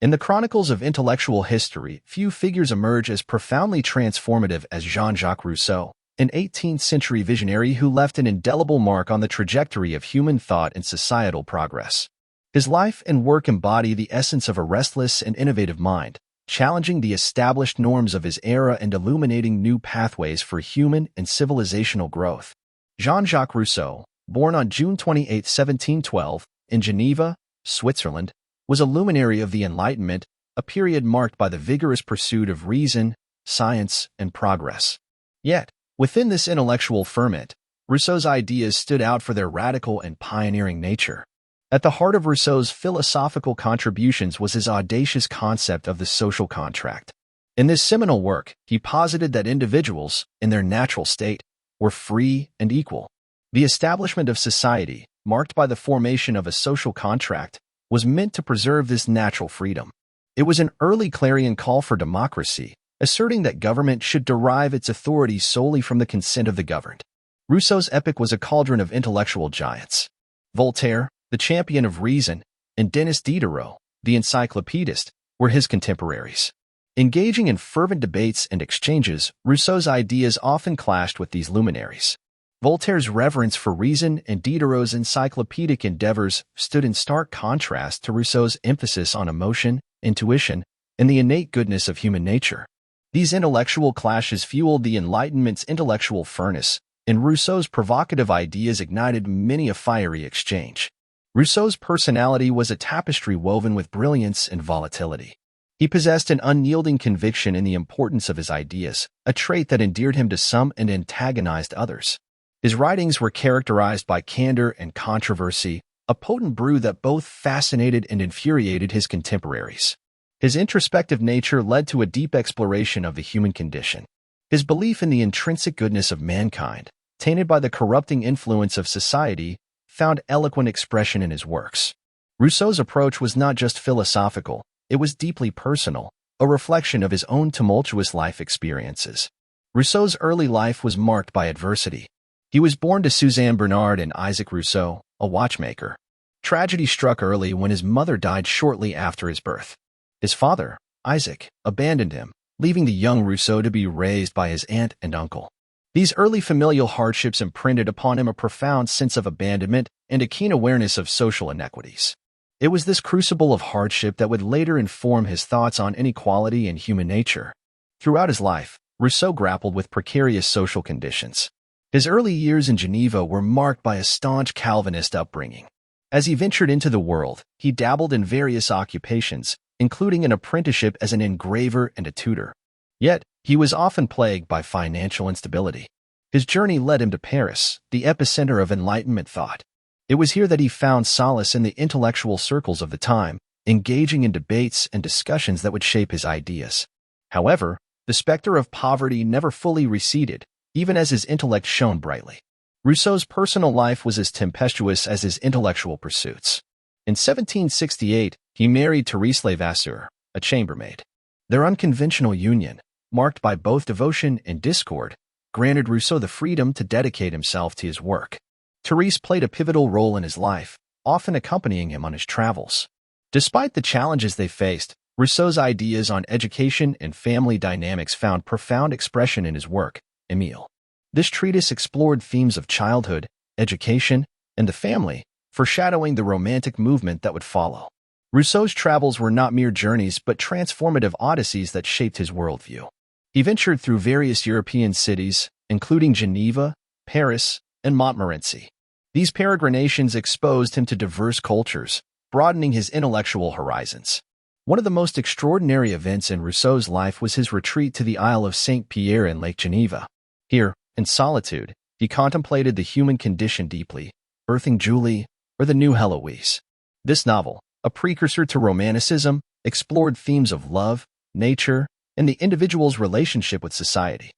In the chronicles of intellectual history, few figures emerge as profoundly transformative as Jean-Jacques Rousseau, an 18th-century visionary who left an indelible mark on the trajectory of human thought and societal progress. His life and work embody the essence of a restless and innovative mind, challenging the established norms of his era and illuminating new pathways for human and civilizational growth. Jean-Jacques Rousseau, born on June 28, 1712, in Geneva, Switzerland, was a luminary of the Enlightenment, a period marked by the vigorous pursuit of reason, science, and progress. Yet, within this intellectual ferment, Rousseau's ideas stood out for their radical and pioneering nature. At the heart of Rousseau's philosophical contributions was his audacious concept of the social contract. In this seminal work, he posited that individuals, in their natural state, were free and equal. The establishment of society, marked by the formation of a social contract, was meant to preserve this natural freedom. It was an early clarion call for democracy, asserting that government should derive its authority solely from the consent of the governed. Rousseau's epic was a cauldron of intellectual giants. Voltaire, the champion of reason, and Denis Diderot, the encyclopedist, were his contemporaries. Engaging in fervent debates and exchanges, Rousseau's ideas often clashed with these luminaries. Voltaire's reverence for reason and Diderot's encyclopedic endeavors stood in stark contrast to Rousseau's emphasis on emotion, intuition, and the innate goodness of human nature. These intellectual clashes fueled the Enlightenment's intellectual furnace, and Rousseau's provocative ideas ignited many a fiery exchange. Rousseau's personality was a tapestry woven with brilliance and volatility. He possessed an unyielding conviction in the importance of his ideas, a trait that endeared him to some and antagonized others. His writings were characterized by candor and controversy, a potent brew that both fascinated and infuriated his contemporaries. His introspective nature led to a deep exploration of the human condition. His belief in the intrinsic goodness of mankind, tainted by the corrupting influence of society, found eloquent expression in his works. Rousseau's approach was not just philosophical, it was deeply personal, a reflection of his own tumultuous life experiences. Rousseau's early life was marked by adversity. He was born to Suzanne Bernard and Isaac Rousseau, a watchmaker. Tragedy struck early when his mother died shortly after his birth. His father, Isaac, abandoned him, leaving the young Rousseau to be raised by his aunt and uncle. These early familial hardships imprinted upon him a profound sense of abandonment and a keen awareness of social inequities. It was this crucible of hardship that would later inform his thoughts on inequality and human nature. Throughout his life, Rousseau grappled with precarious social conditions. His early years in Geneva were marked by a staunch Calvinist upbringing. As he ventured into the world, he dabbled in various occupations, including an apprenticeship as an engraver and a tutor. Yet, he was often plagued by financial instability. His journey led him to Paris, the epicenter of Enlightenment thought. It was here that he found solace in the intellectual circles of the time, engaging in debates and discussions that would shape his ideas. However, the specter of poverty never fully receded, even as his intellect shone brightly. Rousseau's personal life was as tempestuous as his intellectual pursuits. In 1768, he married Thérèse Levasseur, a chambermaid. Their unconventional union, marked by both devotion and discord, granted Rousseau the freedom to dedicate himself to his work. Thérèse played a pivotal role in his life, often accompanying him on his travels. Despite the challenges they faced, Rousseau's ideas on education and family dynamics found profound expression in his work, Emile. This treatise explored themes of childhood, education, and the family, foreshadowing the Romantic movement that would follow. Rousseau's travels were not mere journeys but transformative odysseys that shaped his worldview. He ventured through various European cities, including Geneva, Paris, and Montmorency. These peregrinations exposed him to diverse cultures, broadening his intellectual horizons. One of the most extraordinary events in Rousseau's life was his retreat to the Isle of Saint-Pierre in Lake Geneva. Here, in solitude, he contemplated the human condition deeply, birthing Julie, or the New Heloise. This novel, a precursor to Romanticism, explored themes of love, nature, and the individual's relationship with society.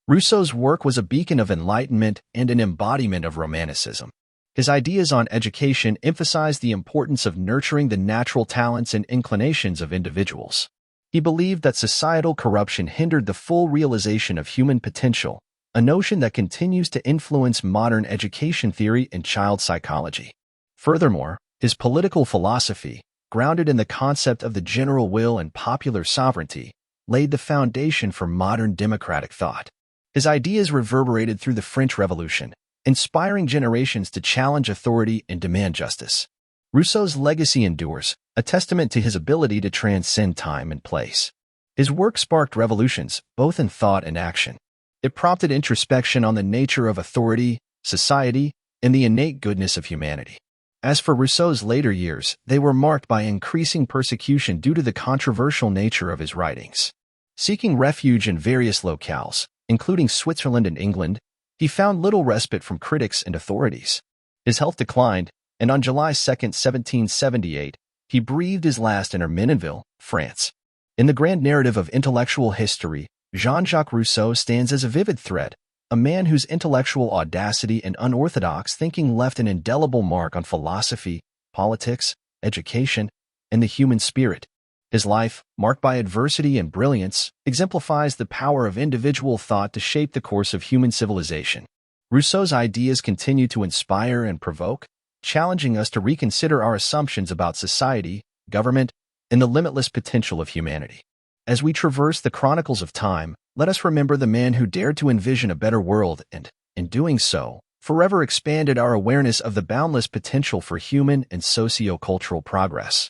Rousseau's work was a beacon of enlightenment and an embodiment of Romanticism. His ideas on education emphasized the importance of nurturing the natural talents and inclinations of individuals. He believed that societal corruption hindered the full realization of human potential, a notion that continues to influence modern education theory and child psychology. Furthermore, his political philosophy, grounded in the concept of the general will and popular sovereignty, laid the foundation for modern democratic thought. His ideas reverberated through the French Revolution, inspiring generations to challenge authority and demand justice. Rousseau's legacy endures, a testament to his ability to transcend time and place. His work sparked revolutions, both in thought and action. It prompted introspection on the nature of authority, society, and the innate goodness of humanity. As for Rousseau's later years, they were marked by increasing persecution due to the controversial nature of his writings. Seeking refuge in various locales, including Switzerland and England, he found little respite from critics and authorities. His health declined, and on July 2, 1778, he breathed his last in Ermenonville, France. In the grand narrative of intellectual history, Jean-Jacques Rousseau stands as a vivid thread, a man whose intellectual audacity and unorthodox thinking left an indelible mark on philosophy, politics, education, and the human spirit. His life, marked by adversity and brilliance, exemplifies the power of individual thought to shape the course of human civilization. Rousseau's ideas continue to inspire and provoke, challenging us to reconsider our assumptions about society, government, and the limitless potential of humanity. As we traverse the chronicles of time, let us remember the man who dared to envision a better world and, in doing so, forever expanded our awareness of the boundless potential for human and socio-cultural progress.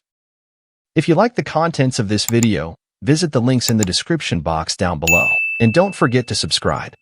If you like the contents of this video, visit the links in the description box down below, and don't forget to subscribe.